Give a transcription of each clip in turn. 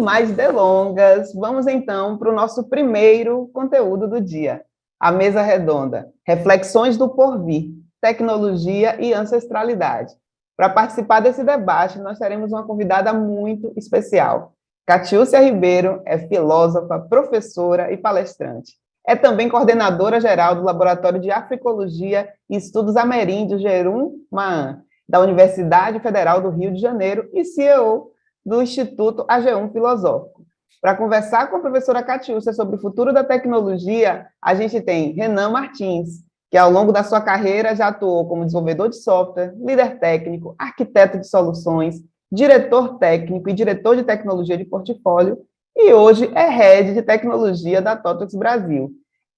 mais delongas, vamos então para o nosso primeiro conteúdo do dia, a mesa redonda, reflexões do porvir, tecnologia e ancestralidade. Para participar desse debate, nós teremos uma convidada muito especial. Catiúcia Ribeiro é filósofa, professora e palestrante. É também coordenadora geral do Laboratório de Africologia e Estudos Ameríndios Jerum Maan, da Universidade Federal do Rio de Janeiro e CEO do Instituto AG1 Filosófico. Para conversar com a professora Catiúcia sobre o futuro da tecnologia, a gente tem Renan Martins, que ao longo da sua carreira já atuou como desenvolvedor de software, líder técnico, arquiteto de soluções, diretor técnico e diretor de tecnologia de portfólio, e hoje é head de tecnologia da TOTUS Brasil.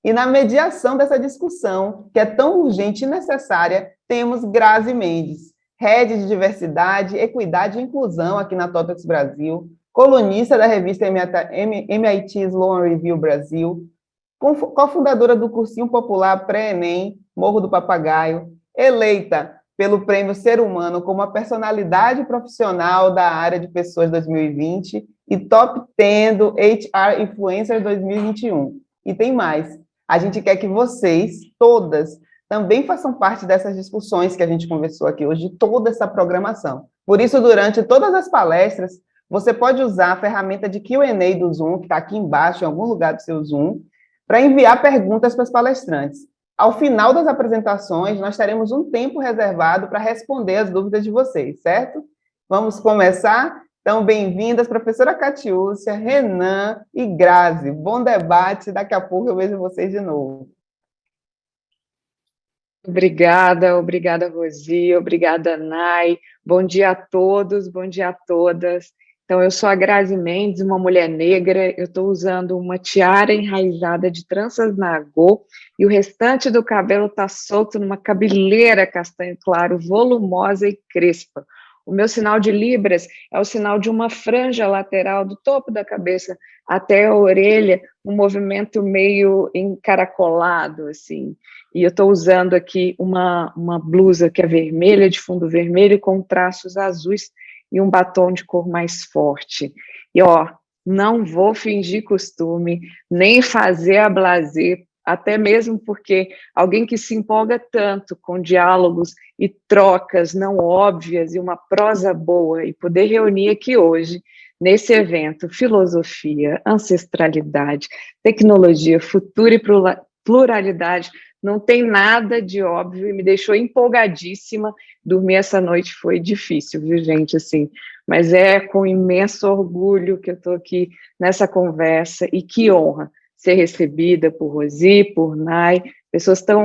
E na mediação dessa discussão, que é tão urgente e necessária, temos Grazi Mendes, head de diversidade, equidade e inclusão aqui na TOTUS Brasil, colunista da revista MIT Sloan Review Brasil, cofundadora do cursinho popular pré-ENEM, Morro do Papagaio, eleita pelo Prêmio Ser Humano como a personalidade profissional da área de pessoas 2020 e top 10 do HR Influencer 2021. E tem mais. A gente quer que vocês, todas, também façam parte dessas discussões que a gente conversou aqui hoje, de toda essa programação. Por isso, durante todas as palestras, você pode usar a ferramenta de Q&A do Zoom, que está aqui embaixo, em algum lugar do seu Zoom, para enviar perguntas para os palestrantes. Ao final das apresentações, nós teremos um tempo reservado para responder as dúvidas de vocês, certo? Vamos começar? Então, bem-vindas, professora Catiúcia, Renan e Grazi. Bom debate, daqui a pouco eu vejo vocês de novo. Obrigada, Rosi, obrigada, Nay. Bom dia a todos, bom dia a todas. Então, eu sou a Grazi Mendes, uma mulher negra, eu estou usando uma tiara enraizada de tranças na agô, e o restante do cabelo está solto numa cabeleira castanho claro, volumosa e crespa. O meu sinal de Libras é o sinal de uma franja lateral do topo da cabeça até a orelha, um movimento meio encaracolado, assim. E eu estou usando aqui uma blusa que é vermelha, de fundo vermelho, com traços azuis, e um batom de cor mais forte. E, não vou fingir costume, nem fazer a blasé, até mesmo porque alguém que se empolga tanto com diálogos e trocas não óbvias e uma prosa boa, e poder reunir aqui hoje, nesse evento, filosofia, ancestralidade, tecnologia, futuro e pluralidade, não tem nada de óbvio e me deixou empolgadíssima. Dormir essa noite foi difícil, viu, gente, assim, mas é com imenso orgulho que eu estou aqui nessa conversa, e que honra ser recebida por Rosi, por Nay,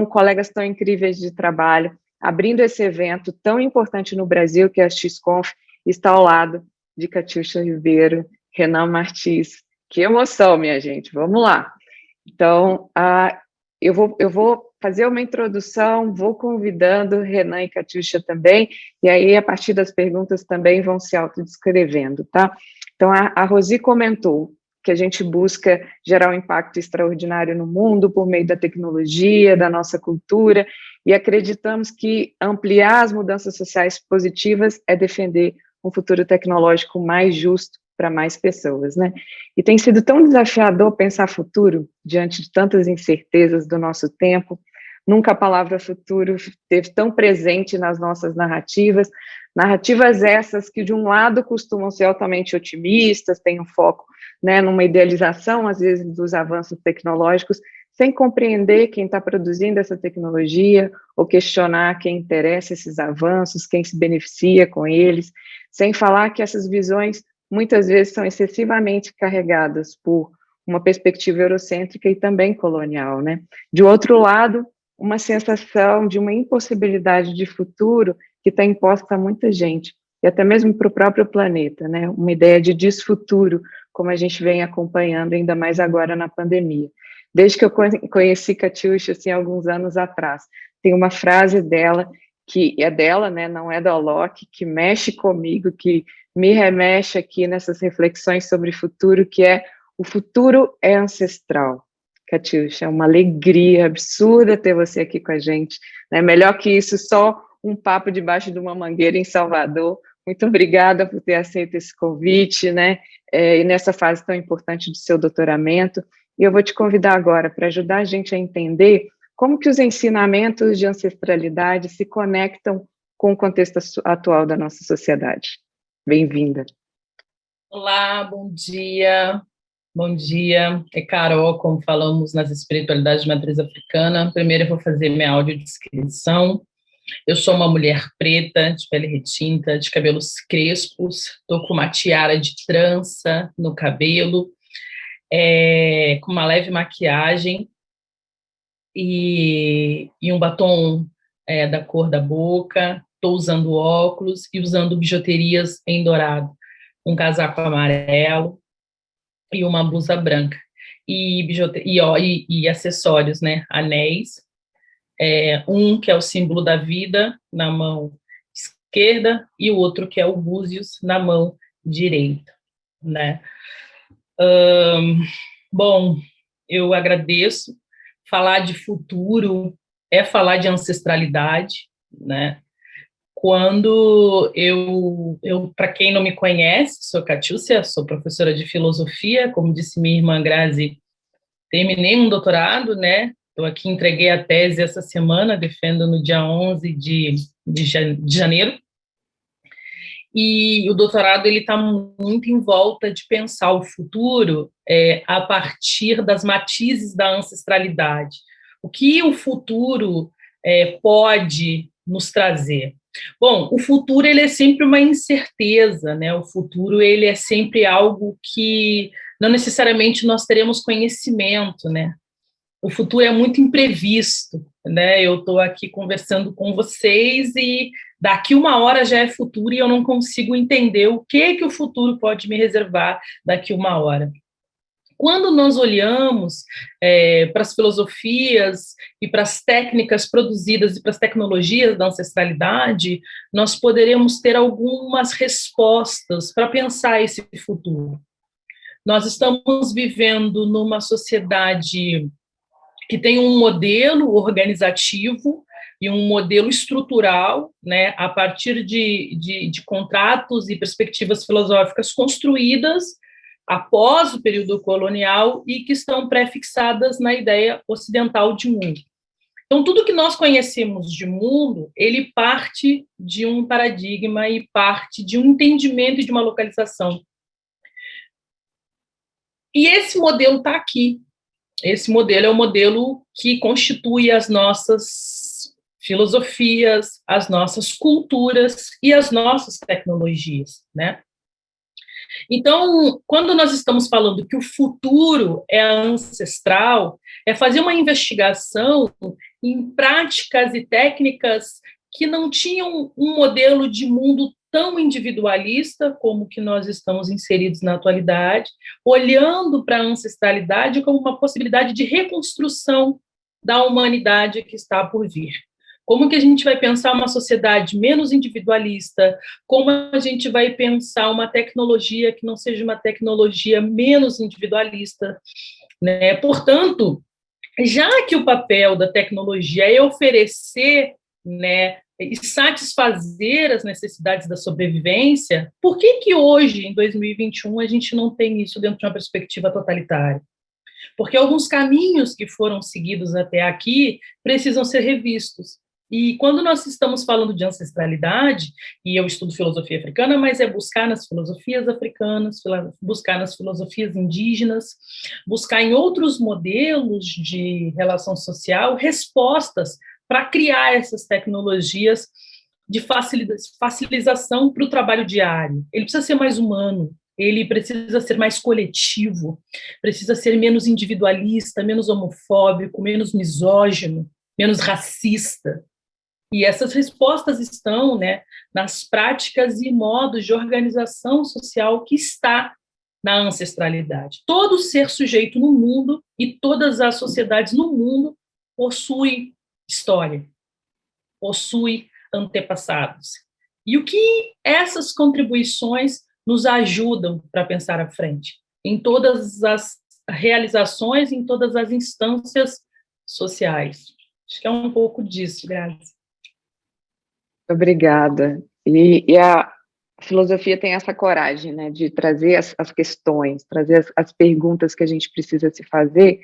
colegas tão incríveis de trabalho, abrindo esse evento tão importante no Brasil, que é a XConf, está ao lado de Catiúcia Ribeiro, Renan Martins. Que emoção, minha gente, vamos lá. Então, eu vou fazer uma introdução, vou convidando Renan e Catiúcia também, e aí, a partir das perguntas, também vão se autodescrevendo, tá? Então, a Rosi comentou que a gente busca gerar um impacto extraordinário no mundo por meio da tecnologia, da nossa cultura, e acreditamos que ampliar as mudanças sociais positivas é defender um futuro tecnológico mais justo para mais pessoas, né? E tem sido tão desafiador pensar futuro diante de tantas incertezas do nosso tempo. Nunca a palavra futuro esteve tão presente nas nossas narrativas essas que, de um lado, costumam ser altamente otimistas, têm um foco, né, numa idealização, às vezes, dos avanços tecnológicos, sem compreender quem está produzindo essa tecnologia, ou questionar quem interessa esses avanços, quem se beneficia com eles, sem falar que essas visões, muitas vezes, são excessivamente carregadas por uma perspectiva eurocêntrica e também colonial, né? De outro lado, uma sensação de uma impossibilidade de futuro que está imposta a muita gente, e até mesmo para o próprio planeta, né? Uma ideia de desfuturo, como a gente vem acompanhando, ainda mais agora na pandemia. Desde que eu conheci Catiúcia, assim, alguns anos atrás, tem uma frase dela, que é dela, né? Não é da Locke, que mexe comigo, que me remexe aqui nessas reflexões sobre futuro, que é: o futuro é ancestral. Catiúcia, é uma alegria absurda ter você aqui com a gente, né? Melhor que isso, só um papo debaixo de uma mangueira em Salvador. Muito obrigada por ter aceito esse convite, né? E nessa fase tão importante do seu doutoramento. E eu vou te convidar agora para ajudar a gente a entender como que os ensinamentos de ancestralidade se conectam com o contexto atual da nossa sociedade. Bem-vinda. Olá, bom dia. Bom dia. É Carol, como falamos nas espiritualidades de matriz africana. Primeiro eu vou fazer minha audiodescrição. Eu sou uma mulher preta, de pele retinta, de cabelos crespos, estou com uma tiara de trança no cabelo, com uma leve maquiagem e um batom da cor da boca. Estou usando óculos e usando bijuterias em dourado, um casaco amarelo e uma blusa branca. E acessórios, né? Anéis. Um que é o símbolo da vida na mão esquerda e o outro que é o búzios na mão direita, né? Bom, eu agradeço. Falar de futuro é falar de ancestralidade, né? Quando para quem não me conhece, sou Catiúcia, sou professora de filosofia, como disse minha irmã Grazi, terminei um doutorado, né? Estou aqui, entreguei a tese essa semana, defendo no dia 11 de janeiro. E o doutorado está muito em volta de pensar o futuro a partir das matizes da ancestralidade. O que o futuro pode nos trazer? Bom, o futuro ele é sempre uma incerteza, né? O futuro ele é sempre algo que não necessariamente nós teremos conhecimento, né? O futuro é muito imprevisto, né? Eu estou aqui conversando com vocês e daqui uma hora já é futuro e eu não consigo entender o que o futuro pode me reservar daqui uma hora. Quando nós olhamos para as filosofias e para as técnicas produzidas e para as tecnologias da ancestralidade, nós poderemos ter algumas respostas para pensar esse futuro. Nós estamos vivendo numa sociedade que tem um modelo organizativo e um modelo estrutural, né, a partir de contratos e perspectivas filosóficas construídas após o período colonial e que estão pré-fixadas na ideia ocidental de mundo. Então, tudo que nós conhecemos de mundo, ele parte de um paradigma e parte de um entendimento e de uma localização. E esse modelo está aqui. Esse modelo é o modelo que constitui as nossas filosofias, as nossas culturas e as nossas tecnologias, né? Então, quando nós estamos falando que o futuro é ancestral, é fazer uma investigação em práticas e técnicas que não tinham um modelo de mundo tão individualista como que nós estamos inseridos na atualidade, olhando para a ancestralidade como uma possibilidade de reconstrução da humanidade que está por vir. Como que a gente vai pensar uma sociedade menos individualista? Como a gente vai pensar uma tecnologia que não seja uma tecnologia menos individualista, né? Portanto, já que o papel da tecnologia é oferecer, né, e satisfazer as necessidades da sobrevivência, por que hoje, em 2021, a gente não tem isso dentro de uma perspectiva totalitária? Porque alguns caminhos que foram seguidos até aqui precisam ser revistos. E quando nós estamos falando de ancestralidade, e eu estudo filosofia africana, mas é buscar nas filosofias africanas, buscar nas filosofias indígenas, buscar em outros modelos de relação social respostas para criar essas tecnologias de facilitação para o trabalho diário. Ele precisa ser mais humano, ele precisa ser mais coletivo, precisa ser menos individualista, menos homofóbico, menos misógino, menos racista. E essas respostas estão, né, nas práticas e modos de organização social que está na ancestralidade. Todo ser sujeito no mundo e todas as sociedades no mundo possuem história, possui antepassados. E o que essas contribuições nos ajudam para pensar à frente? Em todas as realizações, em todas as instâncias sociais. Acho que é um pouco disso, Grazi. Obrigada. a filosofia tem essa coragem, né, de trazer as questões, trazer as perguntas que a gente precisa se fazer.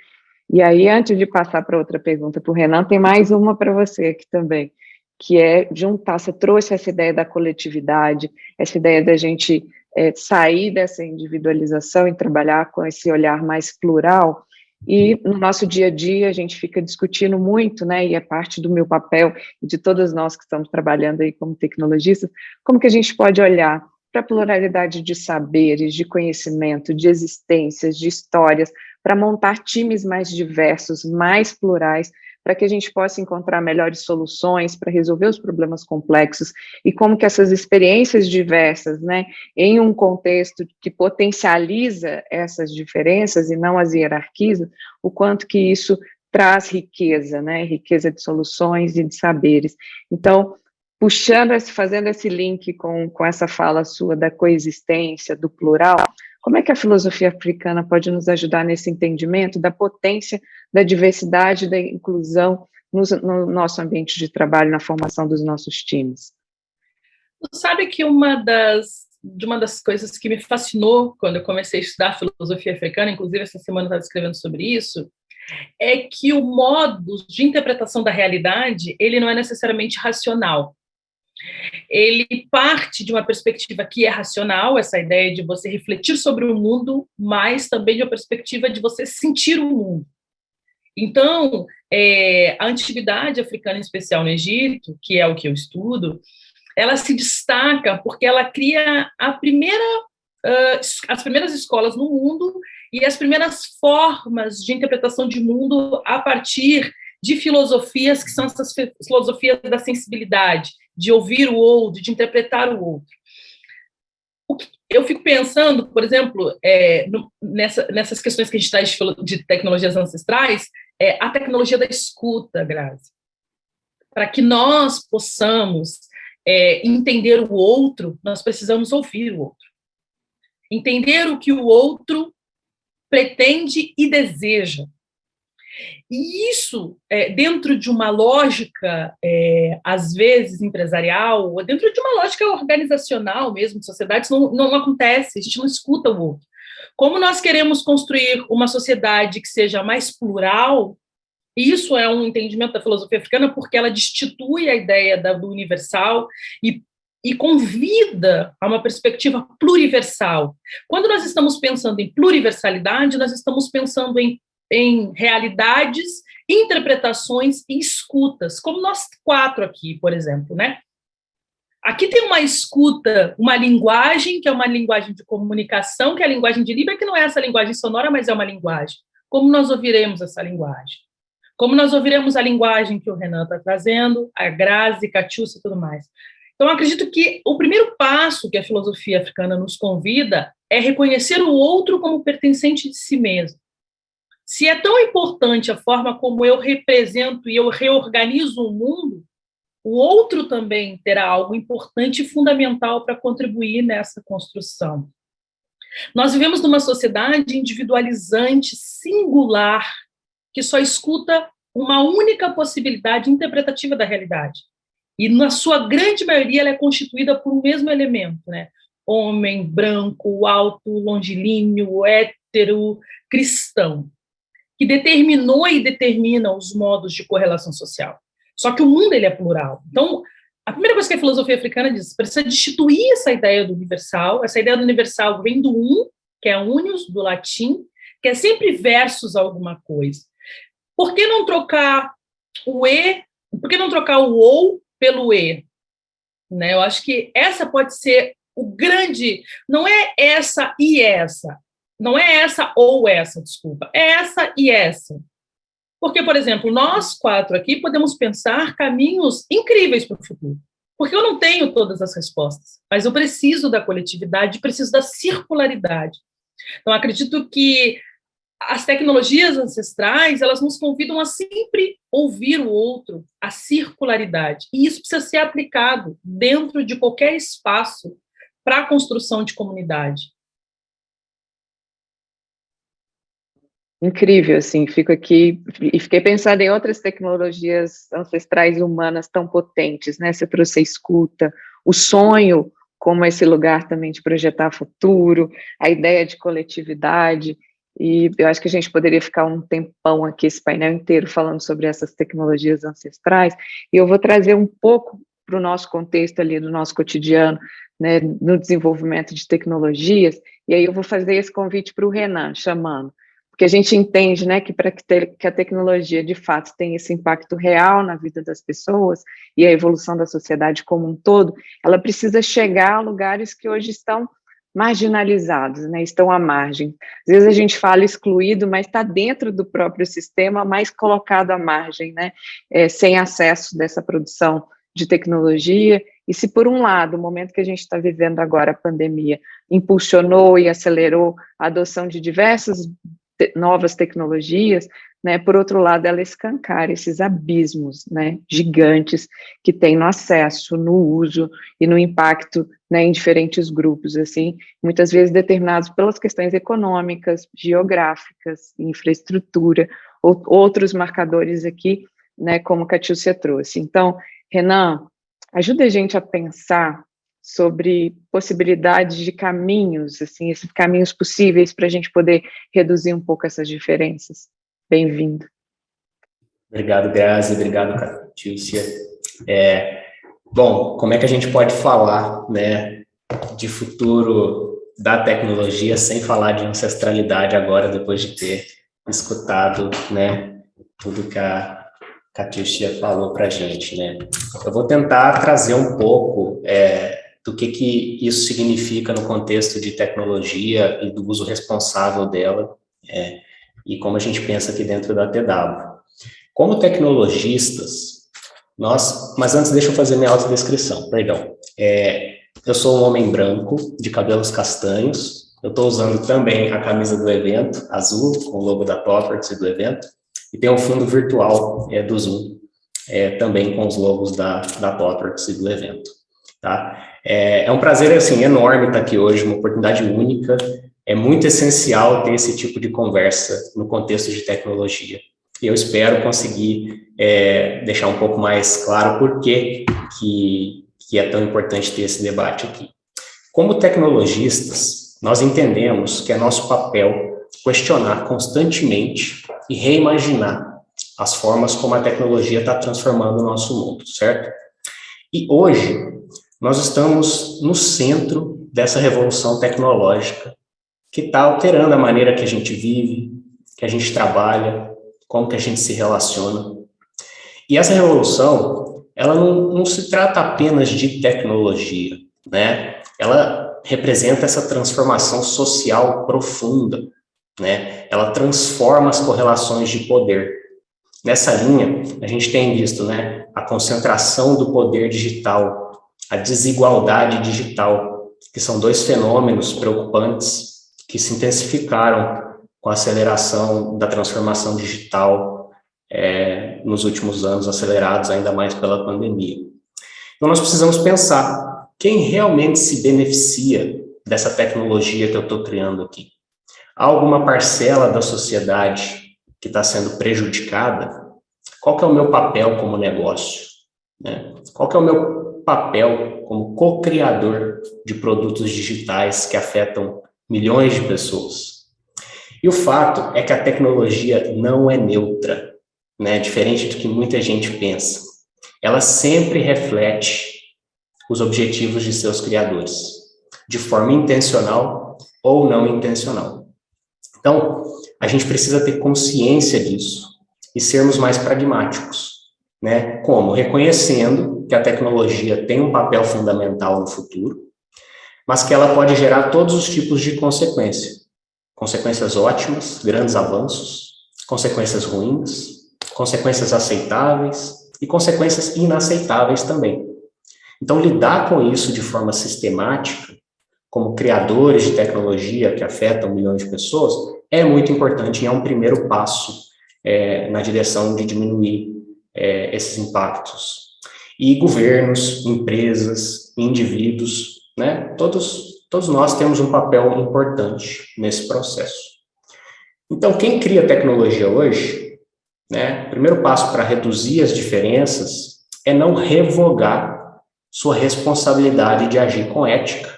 E aí, antes de passar para outra pergunta para o Renan, tem mais uma para você aqui também, que é juntar, você trouxe essa ideia da coletividade, essa ideia da gente sair dessa individualização e trabalhar com esse olhar mais plural. E no nosso dia a dia a gente fica discutindo muito, né, e é parte do meu papel e de todas nós que estamos trabalhando aí como tecnologistas, como que a gente pode olhar para a pluralidade de saberes, de conhecimento, de existências, de histórias, para montar times mais diversos, mais plurais, para que a gente possa encontrar melhores soluções para resolver os problemas complexos, e como que essas experiências diversas, né, em um contexto que potencializa essas diferenças e não as hierarquiza, o quanto que isso traz riqueza, né, riqueza de soluções e de saberes. Então, fazendo esse link com essa fala sua da coexistência, do plural, como é que a filosofia africana pode nos ajudar nesse entendimento da potência da diversidade, da inclusão no nosso ambiente de trabalho, na formação dos nossos times? Você sabe que uma das coisas que me fascinou quando eu comecei a estudar filosofia africana, inclusive essa semana eu estava escrevendo sobre isso, é que o modo de interpretação da realidade, ele não é necessariamente racional. Ele parte de uma perspectiva que é racional, essa ideia de você refletir sobre o mundo, mas também de uma perspectiva de você sentir o mundo. Então, a antiguidade africana, em especial no Egito, que é o que eu estudo, ela se destaca porque ela cria as primeiras escolas no mundo e as primeiras formas de interpretação de mundo a partir de filosofias que são essas filosofias da sensibilidade, de ouvir o outro, de interpretar o outro. Eu fico pensando, por exemplo, nessas questões que a gente traz de tecnologias ancestrais, a tecnologia da escuta, Grazi. Para que nós possamos entender o outro, nós precisamos ouvir o outro. Entender o que o outro pretende e deseja. E isso, dentro de uma lógica, às vezes, empresarial, ou dentro de uma lógica organizacional mesmo, de sociedades, não acontece, a gente não escuta o outro. Como nós queremos construir uma sociedade que seja mais plural, isso é um entendimento da filosofia africana, porque ela destitui a ideia do universal e convida a uma perspectiva pluriversal. Quando nós estamos pensando em pluriversalidade, nós estamos pensando em realidades, interpretações e escutas, como nós 4 aqui, por exemplo, né? Aqui tem uma escuta, uma linguagem, que é uma linguagem de comunicação, que é a linguagem de Libra, que não é essa linguagem sonora, mas é uma linguagem. Como nós ouviremos essa linguagem? Como nós ouviremos a linguagem que o Renan está trazendo, a Grazi, Catiúcia e tudo mais. Então, eu acredito que o primeiro passo que a filosofia africana nos convida é reconhecer o outro como pertencente de si mesmo. Se é tão importante a forma como eu represento e eu reorganizo o mundo, o outro também terá algo importante e fundamental para contribuir nessa construção. Nós vivemos numa sociedade individualizante, singular, que só escuta uma única possibilidade interpretativa da realidade. E, na sua grande maioria, ela é constituída por um mesmo elemento, né? Homem, branco, alto, longilíneo, hétero, cristão, que determinou e determina os modos de correlação social. Só que o mundo ele é plural. Então, a primeira coisa que a filosofia africana diz, precisa destituir essa ideia do universal. Essa ideia do universal vem do que é unius, do latim, que é sempre versus alguma coisa. Por que não trocar o e? Por que não trocar o ou pelo e? Né? Eu acho que essa pode ser o grande... Não é essa e essa. Não é essa ou essa, desculpa. É essa e essa. Porque, por exemplo, nós 4 aqui podemos pensar caminhos incríveis para o futuro. Porque eu não tenho todas as respostas, mas eu preciso da coletividade, preciso da circularidade. Então, acredito que as tecnologias ancestrais, elas nos convidam a sempre ouvir o outro, a circularidade. E isso precisa ser aplicado dentro de qualquer espaço para a construção de comunidade. Incrível, assim, fico aqui e fiquei pensando em outras tecnologias ancestrais humanas tão potentes, né? Você trouxe a escuta, o sonho, como esse lugar também de projetar futuro, a ideia de coletividade, e eu acho que a gente poderia ficar um tempão aqui, esse painel inteiro, falando sobre essas tecnologias ancestrais, e eu vou trazer um pouco para o nosso contexto ali, do nosso cotidiano, né, no desenvolvimento de tecnologias, e aí eu vou fazer esse convite para o Renan, chamando, porque a gente entende, né, que para que a tecnologia, de fato, tenha esse impacto real na vida das pessoas e a evolução da sociedade como um todo, ela precisa chegar a lugares que hoje estão marginalizados, né, estão à margem. Às vezes a gente fala excluído, mas está dentro do próprio sistema, mas colocado à margem, né, sem acesso dessa produção de tecnologia. E se, por um lado, o momento que a gente está vivendo agora, a pandemia, impulsionou e acelerou a adoção de diversas novas tecnologias, né, por outro lado, ela escancara esses abismos, né, gigantes que tem no acesso, no uso e no impacto, né, em diferentes grupos, assim, muitas vezes determinados pelas questões econômicas, geográficas, infraestrutura, ou outros marcadores aqui, né, como a Catiúcia trouxe. Então, Renan, ajuda a gente a pensar sobre possibilidades de caminhos, assim, esses caminhos possíveis para a gente poder reduzir um pouco essas diferenças. Bem-vindo. Obrigado, Grazi, obrigado, Catiúcia. Bom, como é que a gente pode falar, né, de futuro da tecnologia sem falar de ancestralidade agora, depois de ter escutado, né, tudo que a Catiúcia falou para a gente, né? Eu vou tentar trazer um pouco do que isso significa no contexto de tecnologia e do uso responsável dela, e como a gente pensa aqui dentro da TW. Como tecnologistas, mas antes deixa eu fazer minha autodescrição, perdão. Eu sou um homem branco, de cabelos castanhos, eu estou usando também a camisa do evento, azul, com o logo da Topworks e do evento, e tem um fundo virtual do Zoom, também com os logos da Topworks e do evento. Tá? É um prazer, assim, enorme estar aqui hoje, uma oportunidade única. É muito essencial ter esse tipo de conversa no contexto de tecnologia. E eu espero conseguir deixar um pouco mais claro por que é tão importante ter esse debate aqui. Como tecnologistas, nós entendemos que é nosso papel questionar constantemente e reimaginar as formas como a tecnologia está transformando o nosso mundo, certo? E hoje, nós estamos no centro dessa revolução tecnológica que está alterando a maneira que a gente vive, que a gente trabalha, como que a gente se relaciona. E essa revolução, ela não se trata apenas de tecnologia, né? Ela representa essa transformação social profunda, né? Ela transforma as correlações de poder. Nessa linha, a gente tem visto, né, a concentração do poder digital, a desigualdade digital, que são dois fenômenos preocupantes que se intensificaram com a aceleração da transformação digital nos últimos anos, acelerados ainda mais pela pandemia. Então, nós precisamos pensar quem realmente se beneficia dessa tecnologia que eu estou criando aqui. Há alguma parcela da sociedade que está sendo prejudicada? Qual que é o meu papel como negócio? Né? Qual que é o meu papel como co-criador de produtos digitais que afetam milhões de pessoas? E o fato é que a tecnologia não é neutra, né? Diferente do que muita gente pensa. Ela sempre reflete os objetivos de seus criadores, de forma intencional ou não intencional. Então, a gente precisa ter consciência disso e sermos mais pragmáticos, né? Como? Reconhecendo que a tecnologia tem um papel fundamental no futuro, mas que ela pode gerar todos os tipos de consequências. Consequências ótimas, grandes avanços, consequências ruins, consequências aceitáveis e consequências inaceitáveis também. Então, lidar com isso de forma sistemática, como criadores de tecnologia que afetam milhões de pessoas, é muito importante e é um primeiro passo na direção de diminuir esses impactos. E governos, empresas, indivíduos, né, todos nós temos um papel importante nesse processo. Então, quem cria tecnologia hoje, né, o primeiro passo para reduzir as diferenças é não revogar sua responsabilidade de agir com ética,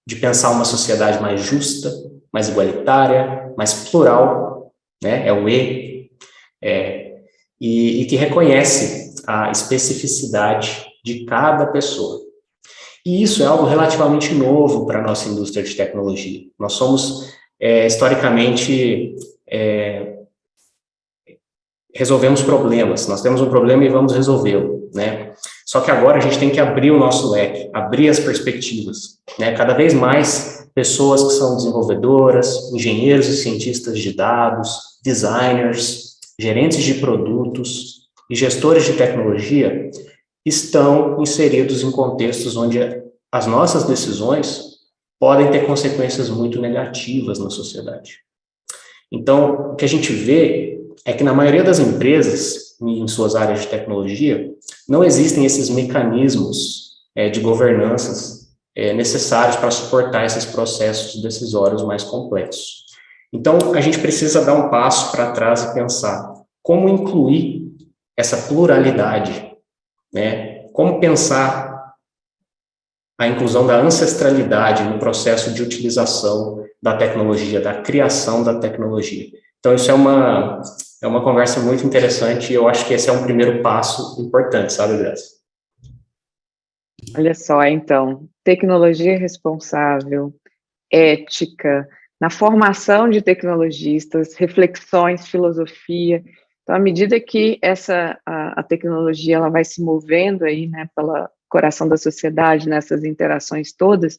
de pensar uma sociedade mais justa, mais igualitária, mais plural, né? É o E, e que reconhece a especificidade de cada pessoa. E isso é algo relativamente novo para a nossa indústria de tecnologia. Nós somos, historicamente, resolvemos problemas. Nós temos um problema e vamos resolvê-lo, né? Só que agora a gente tem que abrir o nosso leque, abrir as perspectivas, né? Cada vez mais pessoas que são desenvolvedoras, engenheiros e cientistas de dados, designers, gerentes de produtos e gestores de tecnologia estão inseridos em contextos onde as nossas decisões podem ter consequências muito negativas na sociedade. Então, o que a gente vê é que na maioria das empresas, em suas áreas de tecnologia, não existem esses mecanismos de governanças necessários para suportar esses processos decisórios mais complexos. Então, a gente precisa dar um passo para trás e pensar como incluir essa pluralidade, né? Como pensar a inclusão da ancestralidade no processo de utilização da tecnologia, da criação da tecnologia. Então, isso é uma conversa muito interessante e eu acho que esse é um primeiro passo importante, sabe, Graça? Olha só, então, tecnologia responsável, ética, na formação de tecnologistas, reflexões, filosofia. Então, à medida que a tecnologia ela vai se movendo aí, né, pelo coração da sociedade, nessas interações todas,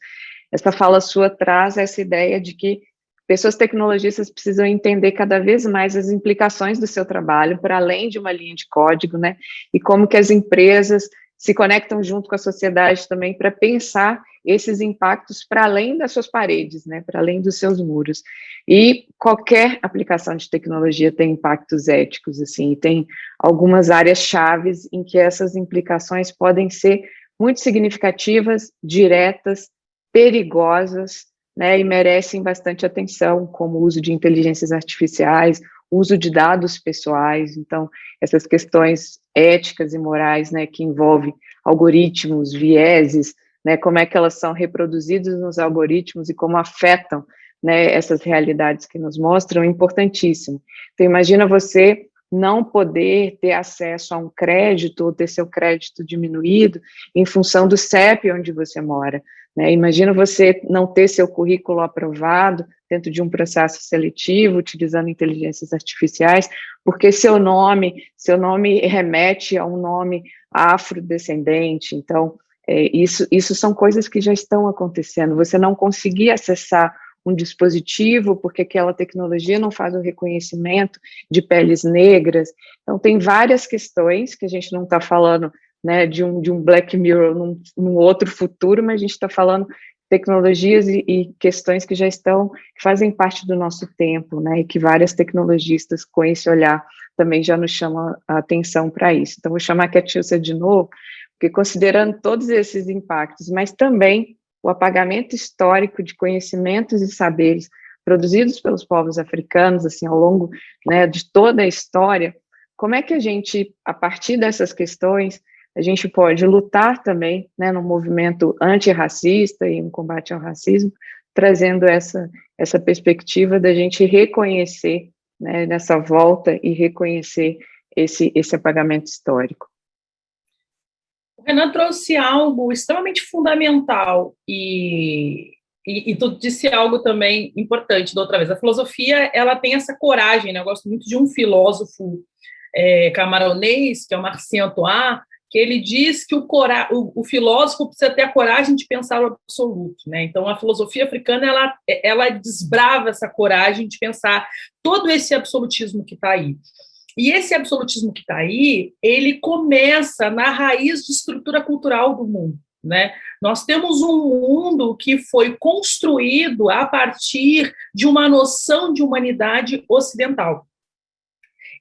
essa fala sua traz essa ideia de que pessoas tecnologistas precisam entender cada vez mais as implicações do seu trabalho, para além de uma linha de código, né, e como que as empresas se conectam junto com a sociedade também para pensar esses impactos para além das suas paredes, né, para além dos seus muros. E qualquer aplicação de tecnologia tem impactos éticos, assim, e tem algumas áreas chaves em que essas implicações podem ser muito significativas, diretas, perigosas, né, e merecem bastante atenção, como o uso de inteligências artificiais, uso de dados pessoais. Então, essas questões éticas e morais, né, que envolvem algoritmos, vieses, né, como é que elas são reproduzidas nos algoritmos e como afetam, né, essas realidades que nos mostram, é importantíssimo. Então, imagina você não poder ter acesso a um crédito ou ter seu crédito diminuído em função do CEP onde você mora, né? Imagina você não ter seu currículo aprovado dentro de um processo seletivo, utilizando inteligências artificiais, porque seu nome remete a um nome afrodescendente. Então, isso são coisas que já estão acontecendo. Você não conseguir acessar um dispositivo, porque aquela tecnologia não faz o reconhecimento de peles negras. Então, tem várias questões que a gente não está falando, né, de um Black Mirror num outro futuro, mas a gente está falando tecnologias e questões que já que fazem parte do nosso tempo, né, e que várias tecnologistas com esse olhar também já nos chamam a atenção para isso. Então, vou chamar a Catiúcia de novo, porque considerando todos esses impactos, mas também o apagamento histórico de conhecimentos e saberes produzidos pelos povos africanos, assim, ao longo, né, de toda a história, como é que a gente, a partir dessas questões, a gente pode lutar também, né, no movimento antirracista e no combate ao racismo, trazendo essa perspectiva da gente reconhecer, né, nessa volta e reconhecer esse apagamento histórico. O Renan trouxe algo extremamente fundamental e tu disse algo também importante da outra vez. A filosofia, ela tem essa coragem, né? Eu gosto muito de um filósofo camaronês, que é o Marcin Antoine, que ele diz que o filósofo precisa ter a coragem de pensar o absoluto, né? Então, a filosofia africana, ela desbrava essa coragem de pensar todo esse absolutismo que está aí. E esse absolutismo que está aí, ele começa na raiz de estrutura cultural do mundo, né? Nós temos um mundo que foi construído a partir de uma noção de humanidade ocidental.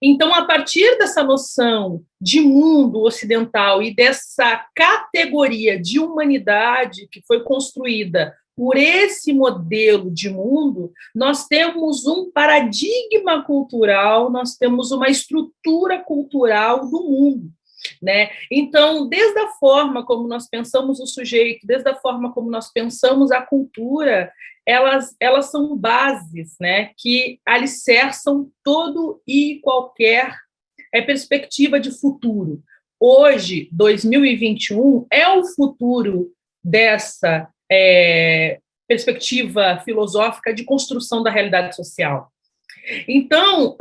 Então, a partir dessa noção de mundo ocidental e dessa categoria de humanidade que foi construída por esse modelo de mundo, nós temos um paradigma cultural, nós temos uma estrutura cultural do mundo. né? Então, desde a forma como nós pensamos o sujeito, desde a forma como nós pensamos a cultura, elas são bases, né, que alicerçam todo e qualquer perspectiva de futuro. Hoje, 2021, é o futuro dessa perspectiva filosófica de construção da realidade social. Então,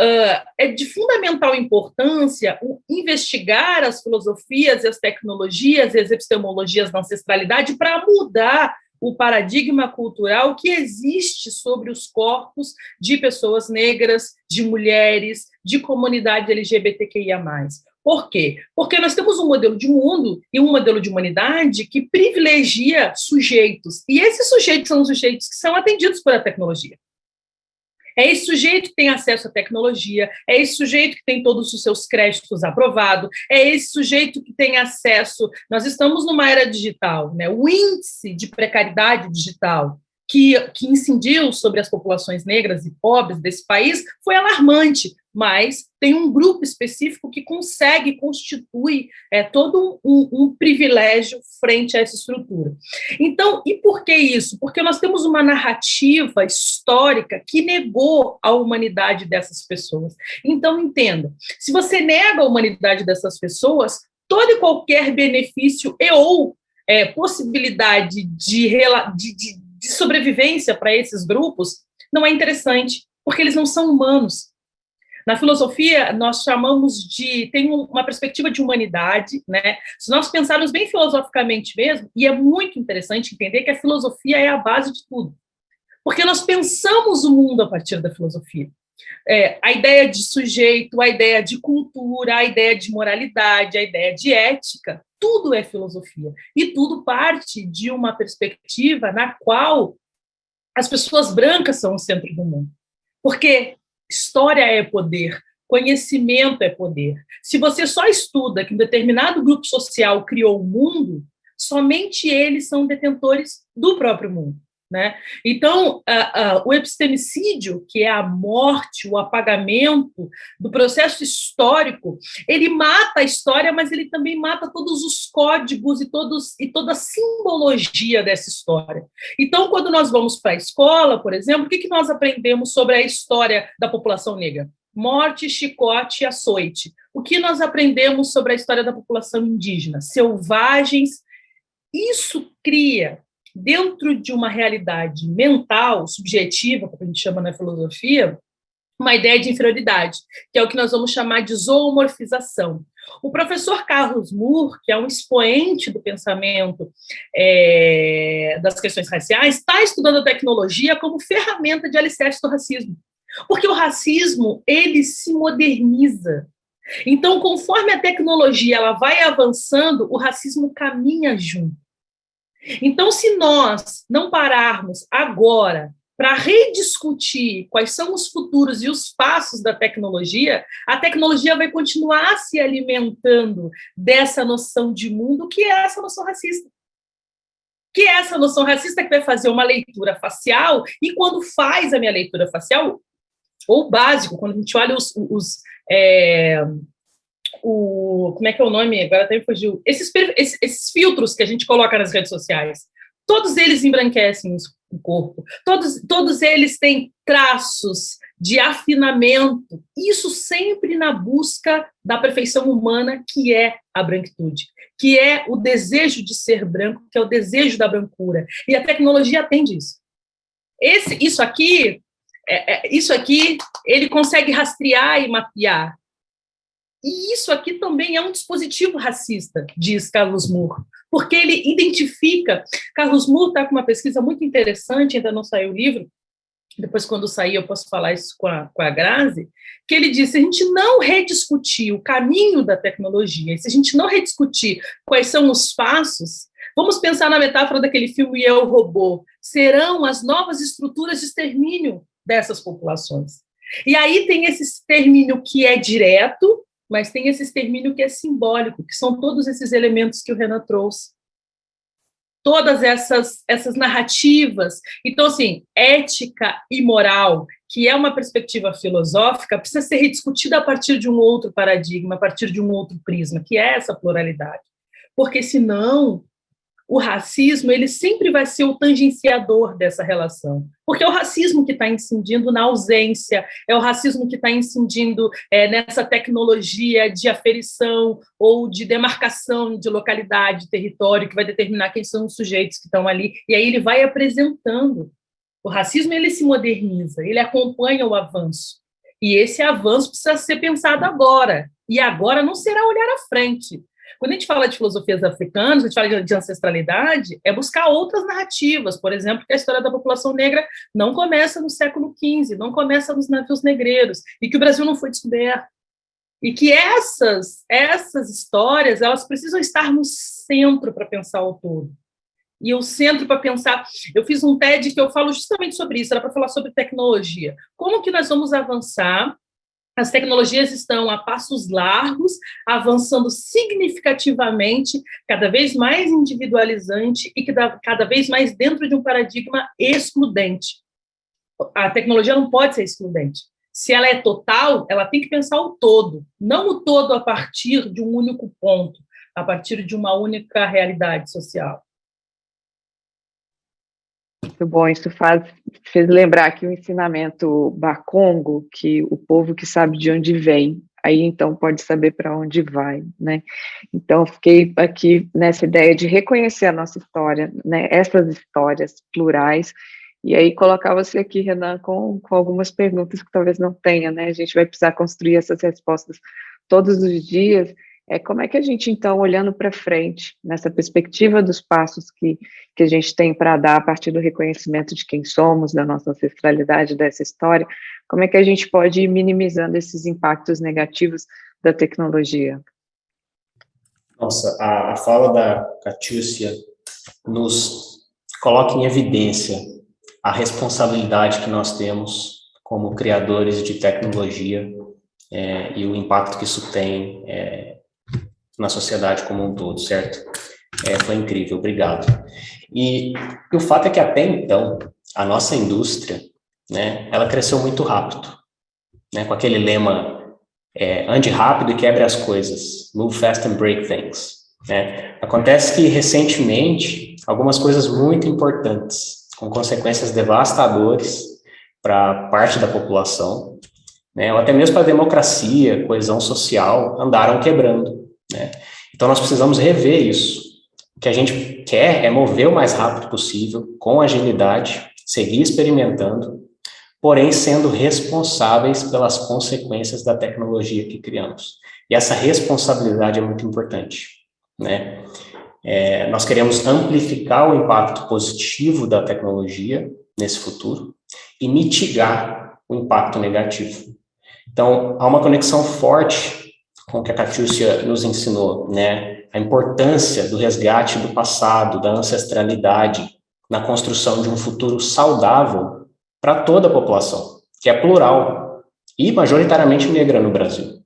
é de fundamental importância investigar as filosofias e as tecnologias e as epistemologias da ancestralidade para mudar o paradigma cultural que existe sobre os corpos de pessoas negras, de mulheres, de comunidade LGBTQIA+. Por quê? Porque nós temos um modelo de mundo e um modelo de humanidade que privilegia sujeitos, e esses sujeitos são os sujeitos que são atendidos pela tecnologia. É esse sujeito que tem acesso à tecnologia, é esse sujeito que tem todos os seus créditos aprovados, é esse sujeito que tem acesso... Nós estamos numa era digital, né? O índice de precariedade digital que incidiu sobre as populações negras e pobres desse país foi alarmante, mas tem um grupo específico que consegue, constitui todo um privilégio frente a essa estrutura. Então, e por que isso? Porque nós temos uma narrativa histórica que negou a humanidade dessas pessoas. Então, entenda, se você nega a humanidade dessas pessoas, todo e qualquer benefício ou possibilidade de sobrevivência para esses grupos não é interessante, porque eles não são humanos. Na filosofia, nós chamamos tem uma perspectiva de humanidade, né? Se nós pensarmos bem filosoficamente mesmo, e é muito interessante entender que a filosofia é a base de tudo, porque nós pensamos o mundo a partir da filosofia. A ideia de sujeito, a ideia de cultura, a ideia de moralidade, a ideia de ética, tudo é filosofia. E tudo parte de uma perspectiva na qual as pessoas brancas são o centro do mundo. Porque história é poder, conhecimento é poder. Se você só estuda que um determinado grupo social criou o mundo, somente eles são detentores do próprio mundo, né? Então, o epistemicídio, que é a morte, o apagamento do processo histórico, ele mata a história, mas ele também mata todos os códigos e toda a simbologia dessa história. Então, quando nós vamos para a escola, por exemplo, o que nós aprendemos sobre a história da população negra? Morte, chicote e açoite. O que nós aprendemos sobre a história da população indígena? Selvagens. Isso cria, dentro de uma realidade mental, subjetiva, como a gente chama na filosofia, uma ideia de inferioridade, que é o que nós vamos chamar de zoomorfização. O professor Carlos Moore, que é um expoente do pensamento das questões raciais, está estudando a tecnologia como ferramenta de alicerce do racismo. Porque o racismo, ele se moderniza. Então, conforme a tecnologia ela vai avançando, o racismo caminha junto. Então, se nós não pararmos agora para rediscutir quais são os futuros e os passos da tecnologia, a tecnologia vai continuar se alimentando dessa noção de mundo, que é essa noção racista. Que é essa noção racista que vai fazer uma leitura facial, e quando faz a minha leitura facial, ou básico, quando a gente olha como é que é o nome? Agora até me fugiu. Esses filtros que a gente coloca nas redes sociais, todos eles embranquecem o corpo, todos eles têm traços de afinamento, isso sempre na busca da perfeição humana, que é a branquitude, que é o desejo de ser branco, que é o desejo da brancura. E a tecnologia atende isso. Isso aqui, ele consegue rastrear e mapear. E isso aqui também é um dispositivo racista, diz Carlos Moore, porque ele identifica... Carlos Moore está com uma pesquisa muito interessante, ainda não saiu o livro, depois, quando sair, eu posso falar isso com a Grazi, que ele diz, se a gente não rediscutir o caminho da tecnologia, se a gente não rediscutir quais são os passos, vamos pensar na metáfora daquele filme Eu, Robô, serão as novas estruturas de extermínio dessas populações. E aí tem esse extermínio que é direto, mas tem esse extermínio que é simbólico, que são todos esses elementos que o Renan trouxe. Todas essas narrativas. Então, assim, ética e moral, que é uma perspectiva filosófica, precisa ser rediscutida a partir de um outro paradigma, a partir de um outro prisma, que é essa pluralidade. Porque, senão, o racismo ele sempre vai ser o tangenciador dessa relação. Porque é o racismo que está incidindo na ausência, é o racismo que está incidindo nessa tecnologia de aferição ou de demarcação de localidade, de território, que vai determinar quem são os sujeitos que estão ali. E aí ele vai apresentando. O racismo ele se moderniza, ele acompanha o avanço. E esse avanço precisa ser pensado agora. E agora não será olhar à frente. Quando a gente fala de filosofias africanas, a gente fala de ancestralidade, é buscar outras narrativas. Por exemplo, que a história da população negra não começa no século XV, não começa nos navios negreiros, e que o Brasil não foi descoberto. E que essas histórias elas precisam estar no centro para pensar o todo. E o centro para pensar... Eu fiz um TED que eu falo justamente sobre isso, era para falar sobre tecnologia. Como que nós vamos avançar? As tecnologias estão a passos largos, avançando significativamente, cada vez mais individualizante e cada vez mais dentro de um paradigma excludente. A tecnologia não pode ser excludente. Se ela é total, ela tem que pensar o todo, não o todo a partir de um único ponto, a partir de uma única realidade social. Muito bom, isso fez lembrar que o ensinamento Bakongo, que o povo que sabe de onde vem, aí então pode saber para onde vai, né? Então, fiquei aqui nessa ideia de reconhecer a nossa história, né? Essas histórias plurais, e aí colocar você aqui, Renan, com algumas perguntas que talvez não tenha, né? A gente vai precisar construir essas respostas todos os dias. Como é que a gente, então, olhando para frente, nessa perspectiva dos passos que a gente tem para dar a partir do reconhecimento de quem somos, da nossa ancestralidade, dessa história, como é que a gente pode ir minimizando esses impactos negativos da tecnologia? Nossa, a fala da Catiúcia nos coloca em evidência a responsabilidade que nós temos como criadores de tecnologia e o impacto que isso tem na sociedade como um todo, certo? Foi incrível, obrigado. E o fato é que até então, a nossa indústria, né, ela cresceu muito rápido, né, com aquele lema, ande rápido e quebre as coisas, move fast and break things. Né? Acontece que, recentemente, algumas coisas muito importantes, com consequências devastadoras para parte da população, né, ou até mesmo para a democracia, coesão social, andaram quebrando. Né? Então, nós precisamos rever isso. O que a gente quer é mover o mais rápido possível, com agilidade, seguir experimentando, porém sendo responsáveis pelas consequências da tecnologia que criamos. E essa responsabilidade é muito importante. Né? Nós queremos amplificar o impacto positivo da tecnologia nesse futuro e mitigar o impacto negativo. Então, há uma conexão forte com o que a Catiúcia nos ensinou, né? A importância do resgate do passado, da ancestralidade, na construção de um futuro saudável para toda a população, que é plural e majoritariamente negra no Brasil.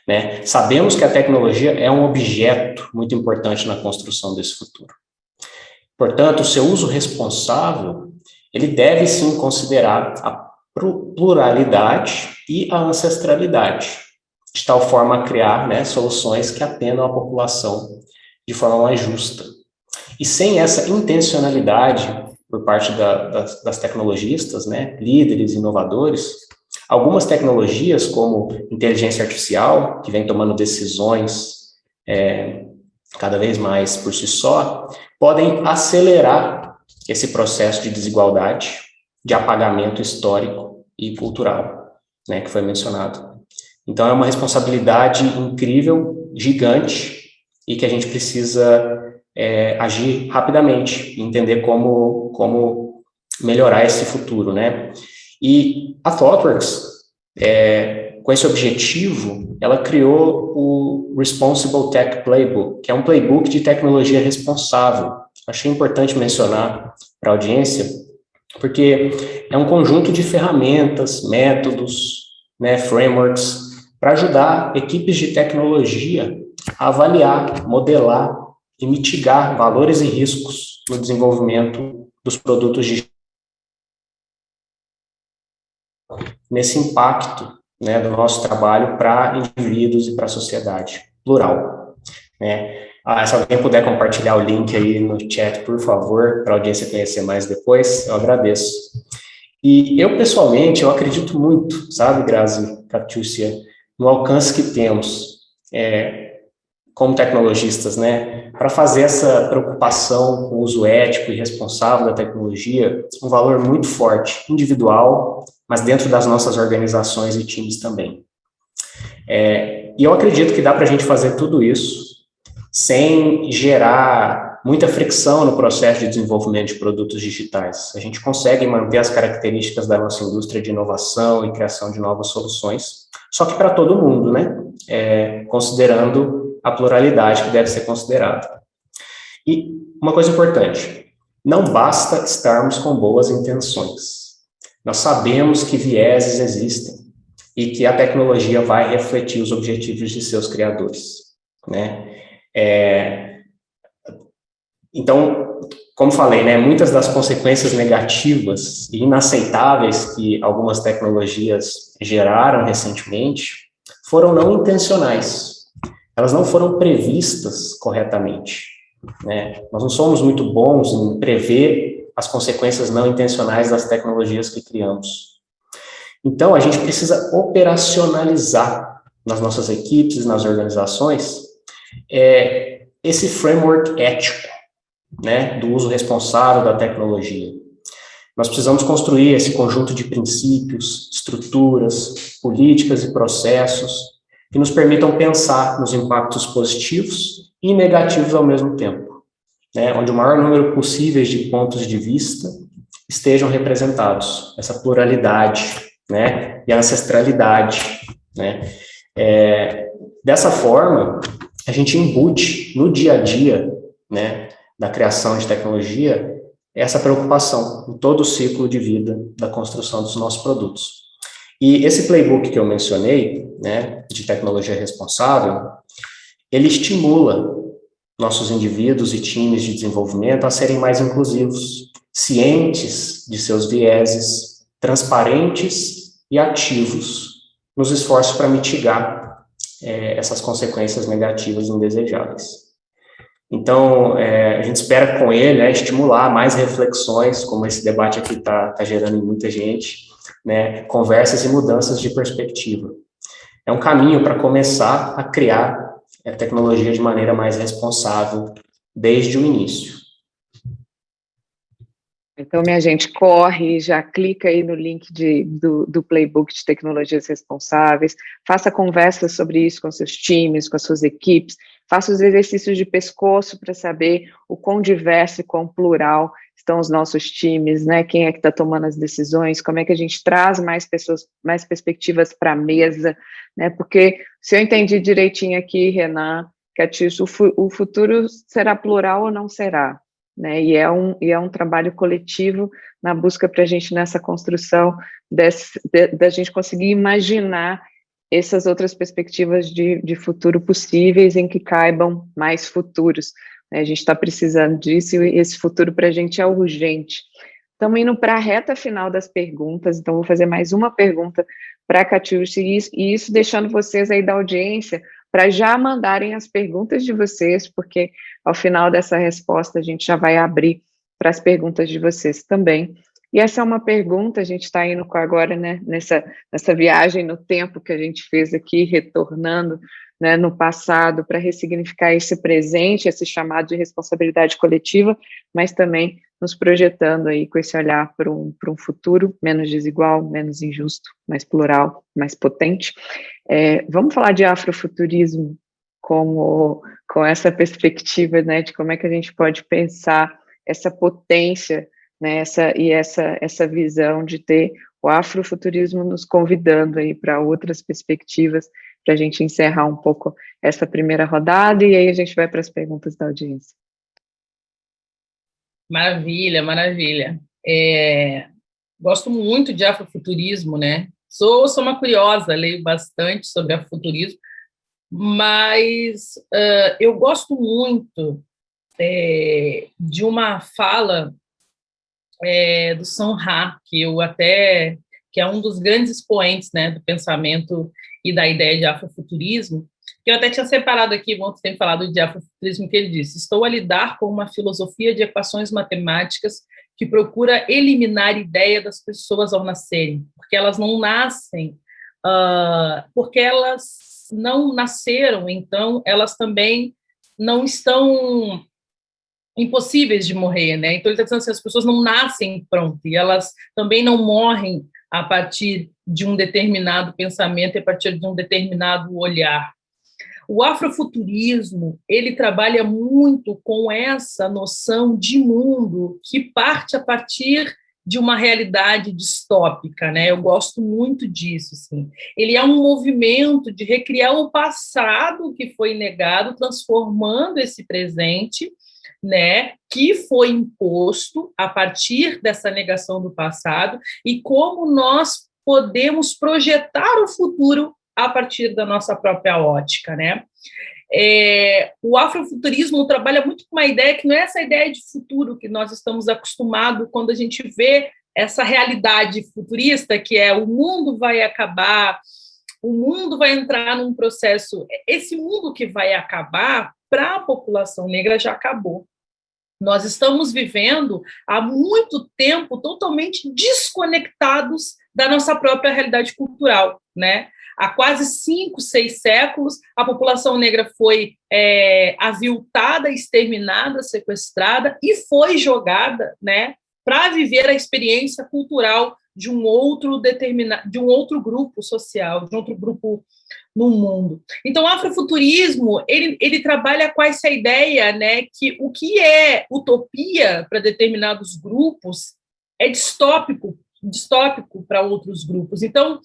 Né? Sabemos que a tecnologia é um objeto muito importante na construção desse futuro. Portanto, o seu uso responsável, ele deve sim considerar a pluralidade e a ancestralidade, de tal forma a criar, né, soluções que atendam a população de forma mais justa. E sem essa intencionalidade por parte das tecnologistas, né, líderes, inovadores, algumas tecnologias, como inteligência artificial, que vem tomando decisões cada vez mais por si só, podem acelerar esse processo de desigualdade, de apagamento histórico e cultural, né, que foi mencionado. Então, é uma responsabilidade incrível, gigante, e que a gente precisa agir rapidamente, entender como melhorar esse futuro, né? E a ThoughtWorks, com esse objetivo, ela criou o Responsible Tech Playbook, que é um playbook de tecnologia responsável. Achei importante mencionar para a audiência, porque é um conjunto de ferramentas, métodos, né, frameworks, para ajudar equipes de tecnologia a avaliar, modelar e mitigar valores e riscos no desenvolvimento dos produtos digitais. nesse impacto, né, do nosso trabalho para indivíduos e para a sociedade plural, né? Se alguém puder compartilhar o link aí no chat, por favor, para a audiência conhecer mais depois, eu agradeço. E eu, pessoalmente, eu acredito muito, sabe, Grazi, Catiúcia, no alcance que temos como tecnologistas, né, para fazer essa preocupação com o uso ético e responsável da tecnologia um valor muito forte, individual, mas dentro das nossas organizações e times também. E eu acredito que dá para a gente fazer tudo isso sem gerar muita fricção no processo de desenvolvimento de produtos digitais. A gente consegue manter as características da nossa indústria de inovação e criação de novas soluções, só que para todo mundo, né? Considerando a pluralidade que deve ser considerada. E uma coisa importante, não basta estarmos com boas intenções. Nós sabemos que vieses existem e que a tecnologia vai refletir os objetivos de seus criadores, né? Então, como falei, né, muitas das consequências negativas e inaceitáveis que algumas tecnologias geraram recentemente foram não intencionais. Elas não foram previstas corretamente, né? Nós não somos muito bons em prever as consequências não intencionais das tecnologias que criamos. Então, a gente precisa operacionalizar nas nossas equipes, nas organizações, esse framework ético, né, do uso responsável da tecnologia. Nós precisamos construir esse conjunto de princípios, estruturas, políticas e processos que nos permitam pensar nos impactos positivos e negativos ao mesmo tempo, né, onde o maior número possível de pontos de vista estejam representados, essa pluralidade, né, e a ancestralidade, né. Dessa forma, a gente embute no dia a dia, né, da criação de tecnologia, essa preocupação em todo o ciclo de vida da construção dos nossos produtos. E esse playbook que eu mencionei, né, de tecnologia responsável, ele estimula nossos indivíduos e times de desenvolvimento a serem mais inclusivos, cientes de seus vieses, transparentes e ativos nos esforços para mitigar essas consequências negativas e indesejáveis. Então, a gente espera com ele, né, estimular mais reflexões, como esse debate aqui está gerando em muita gente, né, conversas e mudanças de perspectiva. É um caminho para começar a criar a tecnologia de maneira mais responsável desde o início. Então, minha gente, corre, já clica aí no link do Playbook de Tecnologias Responsáveis, faça conversas sobre isso com seus times, com as suas equipes, faça os exercícios de pescoço para saber o quão diverso e quão plural estão os nossos times, né? Quem é que está tomando as decisões, como é que a gente traz mais pessoas, mais perspectivas para a mesa, né? Porque, se eu entendi direitinho aqui, Renan, Catiúcia, o futuro será plural ou não será? Né, e é um trabalho coletivo na busca para a gente, nessa construção, da gente conseguir imaginar essas outras perspectivas de futuro possíveis em que caibam mais futuros. Né, a gente está precisando disso e esse futuro para a gente é urgente. Estamos indo para a reta final das perguntas, então vou fazer mais uma pergunta para a Catiúcia, e isso deixando vocês aí da audiência para já mandarem as perguntas de vocês, porque ao final dessa resposta a gente já vai abrir para as perguntas de vocês também. E essa é uma pergunta, a gente está indo agora, né, nessa viagem no tempo que a gente fez aqui, retornando, né, no passado, para ressignificar esse presente, esse chamado de responsabilidade coletiva, mas também nos projetando aí com esse olhar para um futuro menos desigual, menos injusto, mais plural, mais potente. Vamos falar de afrofuturismo com essa perspectiva, né, de como é que a gente pode pensar essa potência, né, essa visão de ter o afrofuturismo nos convidando aí para outras perspectivas, para a gente encerrar um pouco essa primeira rodada, e aí a gente vai para as perguntas da audiência. Maravilha, maravilha. Gosto muito de afrofuturismo, né? Sou uma curiosa, leio bastante sobre afrofuturismo, mas eu gosto muito de uma fala do Sun Ra, que que é um dos grandes expoentes, né, do pensamento e da ideia de afrofuturismo, que eu até tinha separado aqui, ontem tem falado de afrofuturismo, que ele disse: estou a lidar com uma filosofia de equações matemáticas que procura eliminar a ideia das pessoas ao nascerem, porque elas não nascem, porque elas não nasceram, então elas também não estão impossíveis de morrer, né? Então ele está dizendo assim, as pessoas não nascem prontas, e elas também não morrem a partir de um determinado pensamento e a partir de um determinado olhar. O afrofuturismo, ele trabalha muito com essa noção de mundo que parte a partir de uma realidade distópica, né? Eu gosto muito disso, assim. Ele é um movimento de recriar o passado que foi negado, transformando esse presente, né, que foi imposto a partir dessa negação do passado, e como nós podemos projetar o futuro a partir da nossa própria ótica, né? O afrofuturismo trabalha muito com uma ideia que não é essa ideia de futuro que nós estamos acostumados quando a gente vê essa realidade futurista, que é o mundo vai acabar, o mundo vai entrar num processo. Esse mundo que vai acabar, para a população negra, já acabou. Nós estamos vivendo há muito tempo totalmente desconectados da nossa própria realidade cultural, né? Há quase 5, 6 séculos, a população negra foi aviltada, exterminada, sequestrada e foi jogada, né, para viver a experiência cultural de um outro grupo social, de outro grupo no mundo. Então, o afrofuturismo, ele trabalha com essa ideia, né, que o que é utopia para determinados grupos é distópico para outros grupos. Então,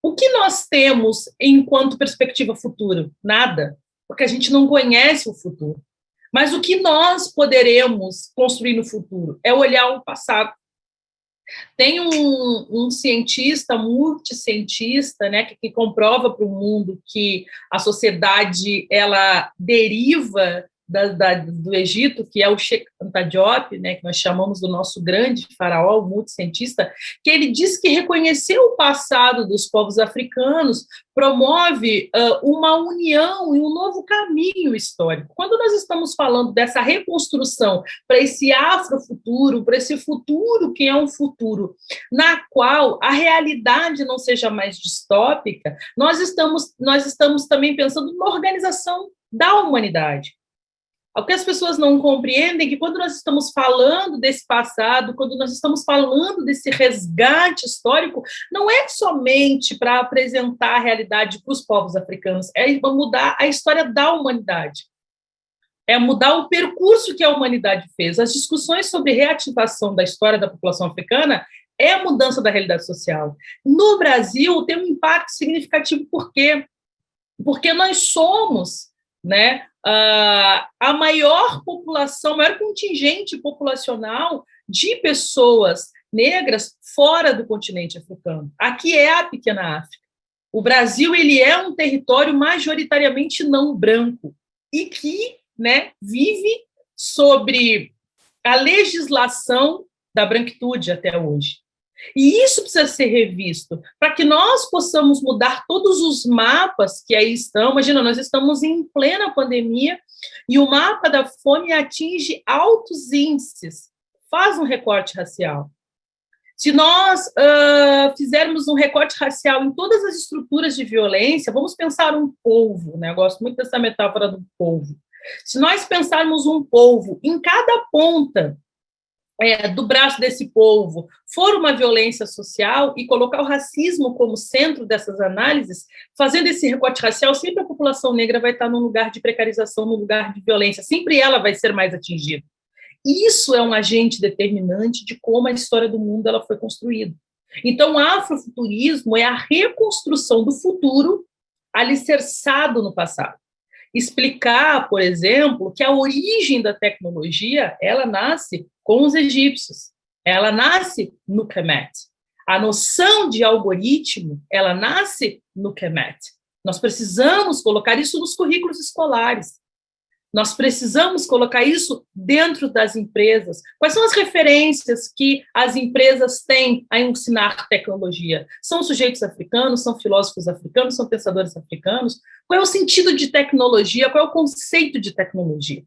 o que nós temos enquanto perspectiva futura? Nada, porque a gente não conhece o futuro. Mas o que nós poderemos construir no futuro é olhar o passado. Tem um cientista, multicientista, né, que comprova para o mundo que a sociedade ela deriva do Egito, que é o Cheikh Anta Diop, né, que nós chamamos do nosso grande faraó, o multicientista, que ele diz que reconhecer o passado dos povos africanos promove uma união e um novo caminho histórico. Quando nós estamos falando dessa reconstrução para esse afrofuturo, para esse futuro que é um futuro na qual a realidade não seja mais distópica, nós estamos também pensando numa organização da humanidade. O que as pessoas não compreendem é que quando nós estamos falando desse passado, quando nós estamos falando desse resgate histórico, não é somente para apresentar a realidade para os povos africanos, é mudar a história da humanidade, é mudar o percurso que a humanidade fez. As discussões sobre reativação da história da população africana é a mudança da realidade social. No Brasil, tem um impacto significativo, por quê? Porque nós somos, né, a maior população, maior contingente populacional de pessoas negras fora do continente africano. Aqui é a pequena África. O Brasil, ele é um território majoritariamente não branco e que, né, vive sobre a legislação da branquitude até hoje. E isso precisa ser revisto, para que nós possamos mudar todos os mapas que aí estão. Imagina, nós estamos em plena pandemia e o mapa da fome atinge altos índices. Faz um recorte racial. Se nós fizermos um recorte racial em todas as estruturas de violência, vamos pensar um polvo, né? Eu gosto muito dessa metáfora do polvo. Se nós pensarmos um polvo em cada ponta do braço desse povo for uma violência social e colocar o racismo como centro dessas análises, fazendo esse recorte racial, sempre a população negra vai estar num lugar de precarização, num lugar de violência, sempre ela vai ser mais atingida. Isso é um agente determinante de como a história do mundo ela foi construída. Então, o afrofuturismo é a reconstrução do futuro alicerçado no passado. Explicar, por exemplo, que a origem da tecnologia, ela nasce com os egípcios, ela nasce no Kemet. A noção de algoritmo, ela nasce no Kemet. Nós precisamos colocar isso nos currículos escolares. Nós precisamos colocar isso dentro das empresas. Quais são as referências que as empresas têm a ensinar tecnologia? São sujeitos africanos, são filósofos africanos, são pensadores africanos? Qual é o sentido de tecnologia? Qual é o conceito de tecnologia?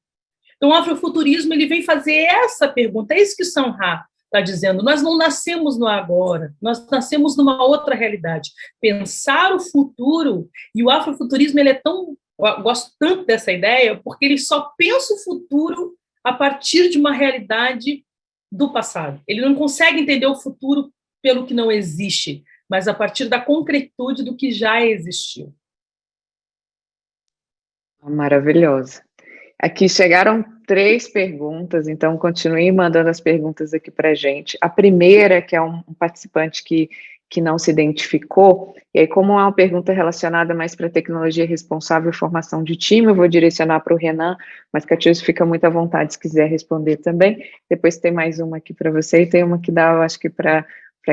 Então, o afrofuturismo ele vem fazer essa pergunta. É isso que o Samra está dizendo. Nós não nascemos no agora, nós nascemos numa outra realidade. Pensar o futuro, e o afrofuturismo ele é tão... Eu gosto tanto dessa ideia, porque ele só pensa o futuro a partir de uma realidade do passado. Ele não consegue entender o futuro pelo que não existe, mas a partir da concretude do que já existiu. Maravilhoso. Aqui chegaram 3 perguntas, então continue mandando as perguntas aqui para a gente. A primeira, que é um participante que não se identificou, e aí como é uma pergunta relacionada mais para tecnologia responsável e formação de time, eu vou direcionar para o Renan, mas Catiúcia fica muito à vontade se quiser responder também. Depois tem mais uma aqui para você e tem uma que dá, eu acho que para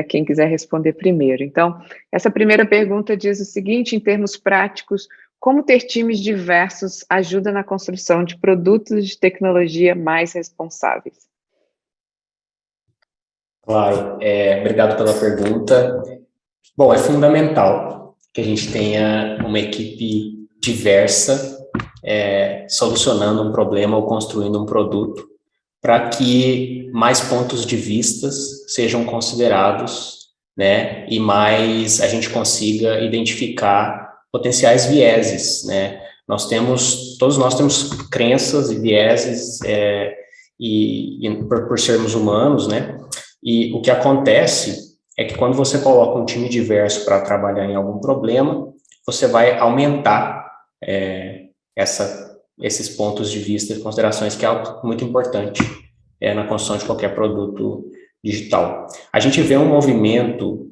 quem quiser responder primeiro. Então, essa primeira pergunta diz o seguinte, em termos práticos, como ter times diversos ajuda na construção de produtos de tecnologia mais responsáveis? Claro, obrigado pela pergunta. Bom, é fundamental que a gente tenha uma equipe diversa, solucionando um problema ou construindo um produto, para que mais pontos de vistas sejam considerados, né, e mais a gente consiga identificar potenciais vieses, né? Todos nós temos crenças e vieses, por sermos humanos, né? E o que acontece é que quando você coloca um time diverso para trabalhar em algum problema, você vai aumentar esses pontos de vista e considerações, que é algo muito importante na construção de qualquer produto digital. A gente vê um movimento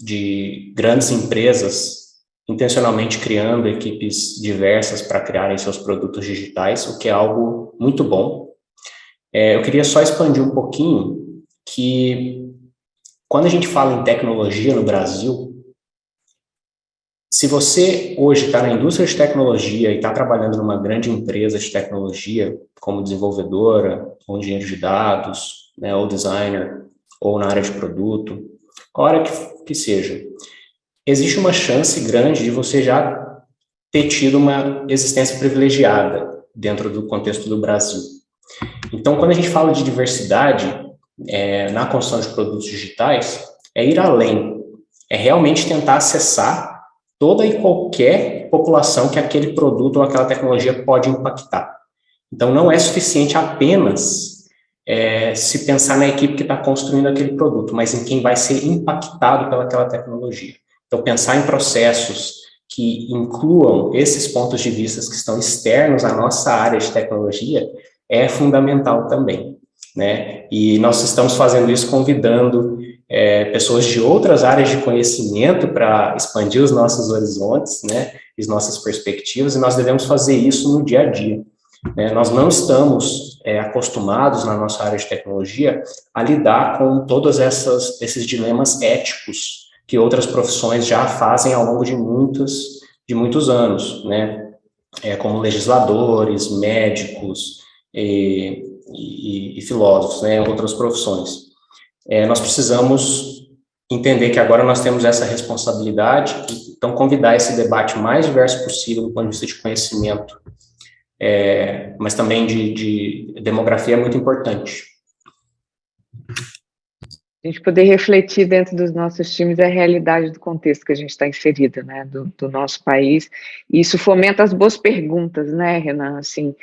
de grandes empresas intencionalmente criando equipes diversas para criarem seus produtos digitais, o que é algo muito bom. Eu queria só expandir um pouquinho que, quando a gente fala em tecnologia no Brasil, se você hoje está na indústria de tecnologia e está trabalhando numa grande empresa de tecnologia, como desenvolvedora, ou engenheiro de dados, né, ou designer, ou na área de produto, a hora que seja, existe uma chance grande de você já ter tido uma existência privilegiada dentro do contexto do Brasil. Então, quando a gente fala de diversidade na construção de produtos digitais, é ir além, é realmente tentar acessar toda e qualquer população que aquele produto ou aquela tecnologia pode impactar. Então, não é suficiente apenas se pensar na equipe que está construindo aquele produto, mas em quem vai ser impactado pelaquela tecnologia. Então, pensar em processos que incluam esses pontos de vista que estão externos à nossa área de tecnologia é fundamental também, né? E nós estamos fazendo isso convidando pessoas de outras áreas de conhecimento para expandir os nossos horizontes, né? As nossas perspectivas, e nós devemos fazer isso no dia a dia. Nós não estamos acostumados na nossa área de tecnologia a lidar com todos esses dilemas éticos que outras profissões já fazem ao longo de muitos anos, né? Como legisladores, médicos e filósofos, né? Outras profissões. Nós precisamos entender que agora nós temos essa responsabilidade, então convidar esse debate mais diverso possível do ponto de vista de conhecimento, mas também de demografia é muito importante. A gente poder refletir dentro dos nossos times a realidade do contexto que a gente está inserido, né, do nosso país, e isso fomenta as boas perguntas, né, Renan, assim,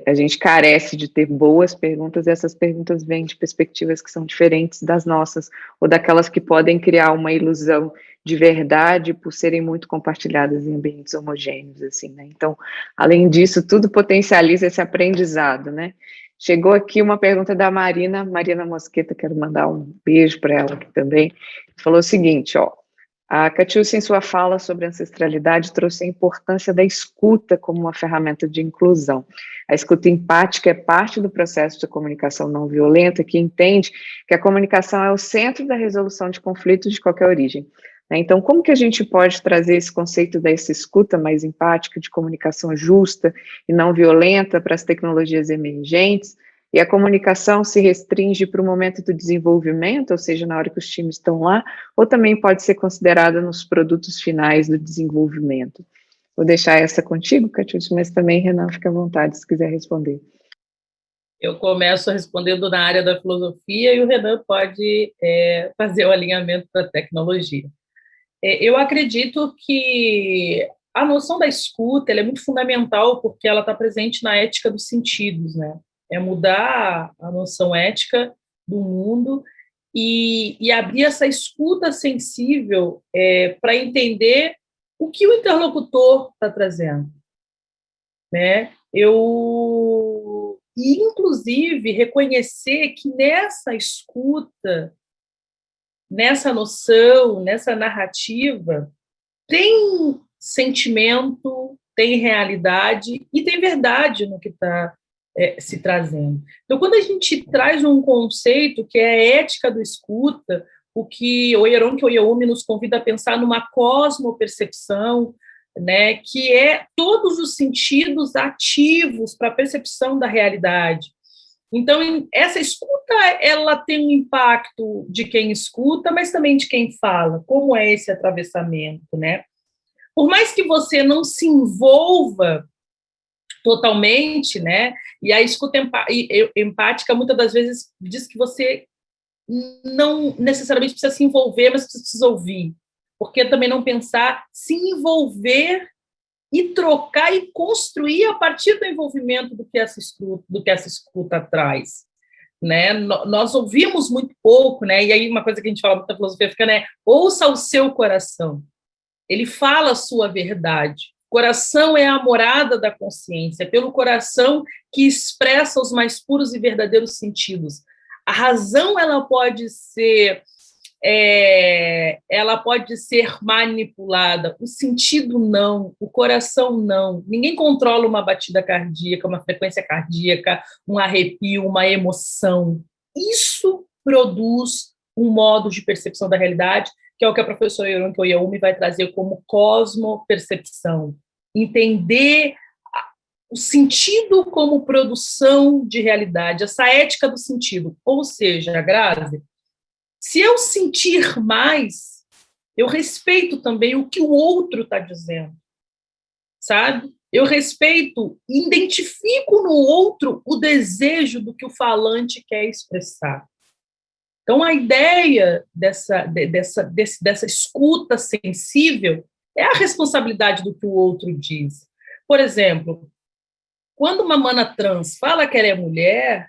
a gente carece de ter boas perguntas, e essas perguntas vêm de perspectivas que são diferentes das nossas, ou daquelas que podem criar uma ilusão de verdade por serem muito compartilhadas em ambientes homogêneos, assim, né, então, além disso, tudo potencializa esse aprendizado, né. Chegou aqui uma pergunta da Marina Mosqueta, quero mandar um beijo para ela aqui também, falou o seguinte, a Catiúcia, em sua fala sobre ancestralidade, trouxe a importância da escuta como uma ferramenta de inclusão. A escuta empática é parte do processo de comunicação não violenta, que entende que a comunicação é o centro da resolução de conflitos de qualquer origem. né? Então, como que a gente pode trazer esse conceito dessa escuta mais empática, de comunicação justa e não violenta para as tecnologias emergentes? E a comunicação se restringe para o momento do desenvolvimento, ou seja, na hora que os times estão lá, ou também pode ser considerada nos produtos finais do desenvolvimento? Vou deixar essa contigo, Catiúcia, mas também, Renan, fica à vontade se quiser responder. Eu começo respondendo na área da filosofia e o Renan pode fazer o alinhamento para a tecnologia. Eu acredito que a noção da escuta ela é muito fundamental porque ela está presente na ética dos sentidos, né? É mudar a noção ética do mundo e abrir essa escuta sensível para entender o que o interlocutor está trazendo, né? E, inclusive, reconhecer que nessa escuta, nessa noção, nessa narrativa, tem sentimento, tem realidade e tem verdade no que está se trazendo. Então, quando a gente traz um conceito que é a ética do escuta, o que o Oyeronke Oyeyemi nos convida a pensar numa cosmopercepção, né, que é todos os sentidos ativos para a percepção da realidade. Então, essa escuta, ela tem um impacto de quem escuta, mas também de quem fala. Como é esse atravessamento, né? Por mais que você não se envolva totalmente, né? E a escuta empática, muitas das vezes, diz que você não necessariamente precisa se envolver, mas precisa ouvir. Porque também não pensar, se envolver e trocar e construir a partir do envolvimento do que essa escuta traz, né? Nós ouvimos muito pouco, né? E aí uma coisa que a gente fala muito na filosofia africana é ouça o seu coração. Ele fala a sua verdade. O coração é a morada da consciência, pelo coração que expressa os mais puros e verdadeiros sentidos. A razão ela pode ser manipulada, o sentido não, o coração não. Ninguém controla uma batida cardíaca, uma frequência cardíaca, um arrepio, uma emoção. Isso produz um modo de percepção da realidade, que é o que a professora Oyeronke Oyeyemi vai trazer como cosmopercepção. Entender o sentido como produção de realidade, essa ética do sentido. Ou seja, Grazi, se eu sentir mais, eu respeito também o que o outro está dizendo, sabe? Eu respeito e identifico no outro o desejo do que o falante quer expressar. Então, a ideia dessa escuta sensível é a responsabilidade do que o outro diz. Por exemplo, quando uma mana trans fala que ela é mulher,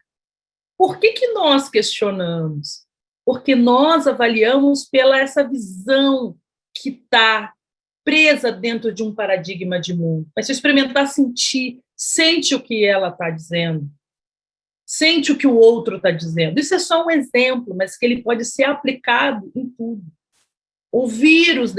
por que nós questionamos? Porque nós avaliamos pela essa visão que está presa dentro de um paradigma de mundo. Mas se experimentar sentir, sente o que ela está dizendo, sente o que o outro está dizendo. Isso é só um exemplo, mas que ele pode ser aplicado em tudo. Ouvir os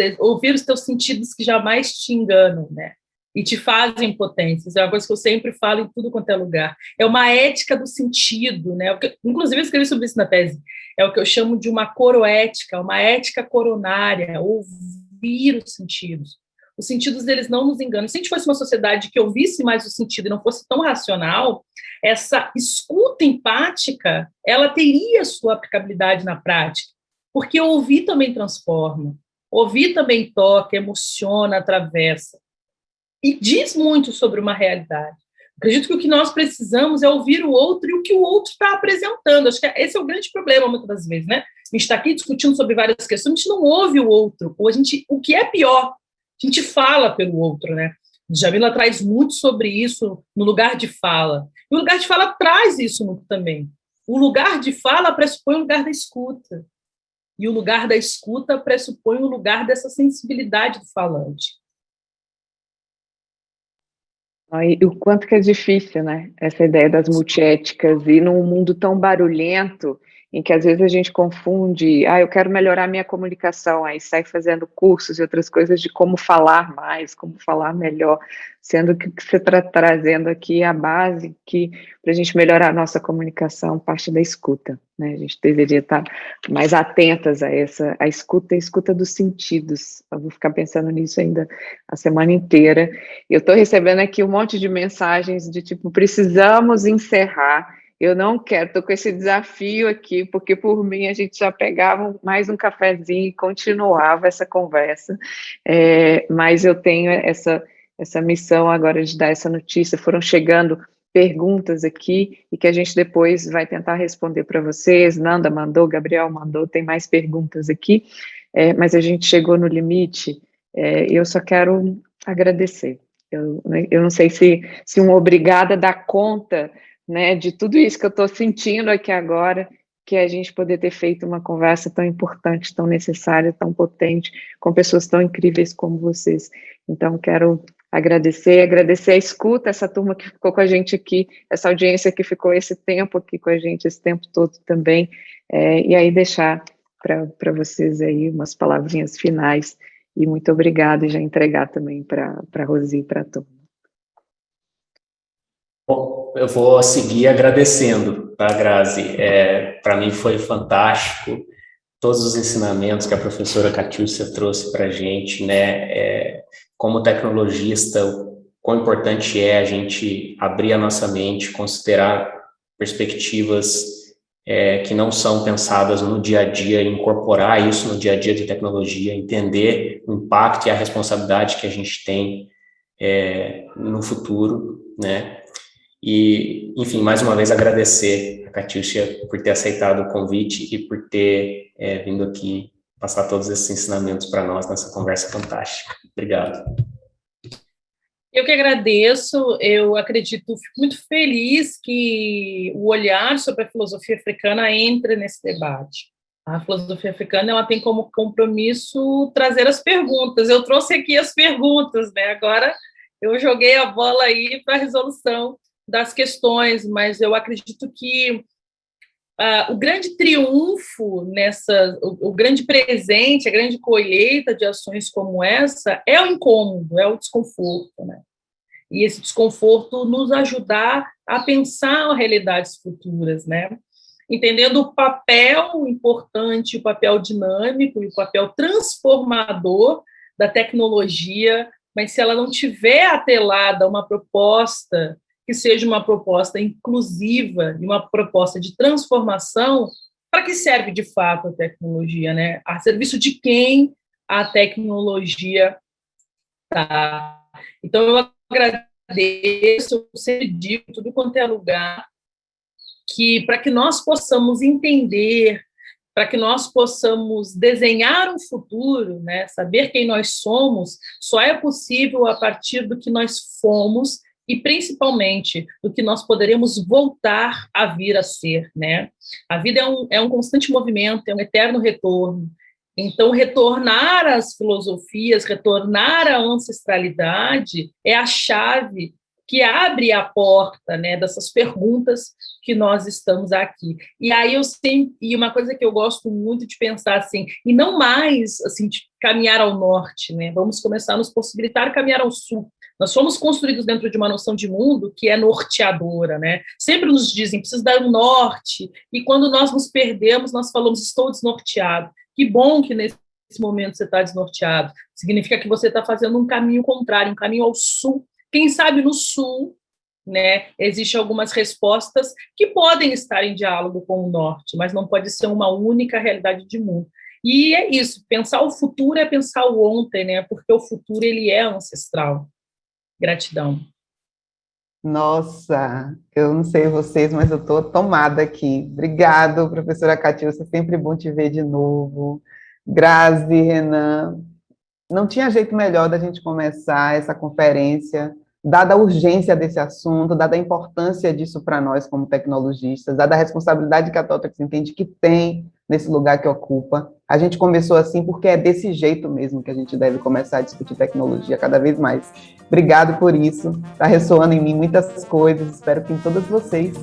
teus sentidos que jamais te enganam, né? E te fazem potências. É uma coisa que eu sempre falo em tudo quanto é lugar. É uma ética do sentido, né? Inclusive, eu escrevi sobre isso na tese. É o que eu chamo de uma coroética, uma ética coronária, ouvir os sentidos. Os sentidos deles não nos enganam. Se a gente fosse uma sociedade que ouvisse mais o sentido e não fosse tão racional, essa escuta empática, ela teria sua aplicabilidade na prática, porque ouvir também transforma, ouvir também toca, emociona, atravessa. E diz muito sobre uma realidade. Acredito que o que nós precisamos é ouvir o outro e o que o outro está apresentando. Acho que esse é o grande problema, muitas das vezes, né? A gente está aqui discutindo sobre várias questões, a gente não ouve o outro, ou o que é pior, a gente fala pelo outro, né? Djamila traz muito sobre isso no lugar de fala. E o lugar de fala traz isso muito também. O lugar de fala pressupõe o lugar da escuta. E o lugar da escuta pressupõe o lugar dessa sensibilidade do falante. E o quanto que é difícil, né? Essa ideia das multiéticas, e num mundo tão barulhento em que às vezes a gente confunde, eu quero melhorar minha comunicação, aí sai fazendo cursos e outras coisas de como falar mais, como falar melhor, sendo que você está trazendo aqui a base que para a gente melhorar a nossa comunicação, parte da escuta, né? A gente deveria estar mais atentas a a escuta dos sentidos. Eu vou ficar pensando nisso ainda a semana inteira. Eu estou recebendo aqui um monte de mensagens de tipo, precisamos encerrar. Eu não quero, estou com esse desafio aqui, porque por mim a gente já pegava mais um cafezinho e continuava essa conversa, mas eu tenho essa missão agora de dar essa notícia. Foram chegando perguntas aqui e que a gente depois vai tentar responder para vocês. Nanda mandou, Gabriel mandou, tem mais perguntas aqui, mas a gente chegou no limite. Eu só quero agradecer. Eu não sei se um obrigada dá conta, né, de tudo isso que eu estou sentindo aqui agora, que é a gente poder ter feito uma conversa tão importante, tão necessária, tão potente, com pessoas tão incríveis como vocês. Então, quero agradecer a escuta, essa turma que ficou com a gente aqui, essa audiência que ficou esse tempo aqui com a gente, esse tempo todo também, e aí deixar para vocês aí umas palavrinhas finais, e muito obrigada, e já entregar também para a Rosi e para a turma. Bom, eu vou seguir agradecendo, tá, Grazi? Para mim foi fantástico todos os ensinamentos que a professora Catiúcia trouxe para a gente, né? Como tecnologista, o quão importante é a gente abrir a nossa mente, considerar perspectivas que não são pensadas no dia a dia, incorporar isso no dia a dia de tecnologia, entender o impacto e a responsabilidade que a gente tem no futuro, né? E, enfim, mais uma vez agradecer a Catiúcia por ter aceitado o convite e por ter vindo aqui passar todos esses ensinamentos para nós nessa conversa fantástica. Obrigado. Eu que agradeço, eu acredito, fico muito feliz que o olhar sobre a filosofia africana entre nesse debate. A filosofia africana, ela tem como compromisso trazer as perguntas. Eu trouxe aqui as perguntas, né? Agora eu joguei a bola aí para a resolução das questões, mas eu acredito que o grande triunfo o grande presente, a grande colheita de ações como essa é o incômodo, é o desconforto, né? E esse desconforto nos ajudar a pensar realidades futuras, né? Entendendo o papel importante, o papel dinâmico e o papel transformador da tecnologia, mas se ela não tiver atrelada a uma proposta que seja uma proposta inclusiva e uma proposta de transformação, para que serve de fato a tecnologia, né? A serviço de quem a tecnologia está. Então, eu agradeço, eu sempre digo, tudo quanto é lugar, que para que nós possamos entender, para que nós possamos desenhar um futuro, né? Saber quem nós somos, só é possível a partir do que nós fomos e, principalmente, do que nós poderemos voltar a vir a ser, né? A vida é um constante movimento, é um eterno retorno. Então, retornar às filosofias, retornar à ancestralidade é a chave que abre a porta, né, dessas perguntas que nós estamos aqui. E aí e uma coisa que eu gosto muito de pensar assim, e não mais assim de caminhar ao norte, né? Vamos começar a nos possibilitar caminhar ao sul. Nós fomos construídos dentro de uma noção de mundo que é norteadora, né? Sempre nos dizem, precisa dar um norte, e quando nós nos perdemos, nós falamos, estou desnorteado. Que bom que nesse momento você está desnorteado. Significa que você está fazendo um caminho contrário, um caminho ao sul. Quem sabe no sul, né, existem algumas respostas que podem estar em diálogo com o norte, mas não pode ser uma única realidade de mundo. E é isso, pensar o futuro é pensar o ontem, né? Porque o futuro ele é ancestral. Gratidão. Nossa, eu não sei vocês, mas eu estou tomada aqui. Obrigado, professora Catiúcia, sempre bom te ver de novo. Grazi, Renan, não tinha jeito melhor da gente começar essa conferência, dada a urgência desse assunto, dada a importância disso para nós como tecnologistas, dada a responsabilidade que a TOTAX entende que tem nesse lugar que ocupa. A gente começou assim porque é desse jeito mesmo que a gente deve começar a discutir tecnologia cada vez mais. Obrigado por isso, está ressoando em mim muitas coisas, espero que em todas vocês.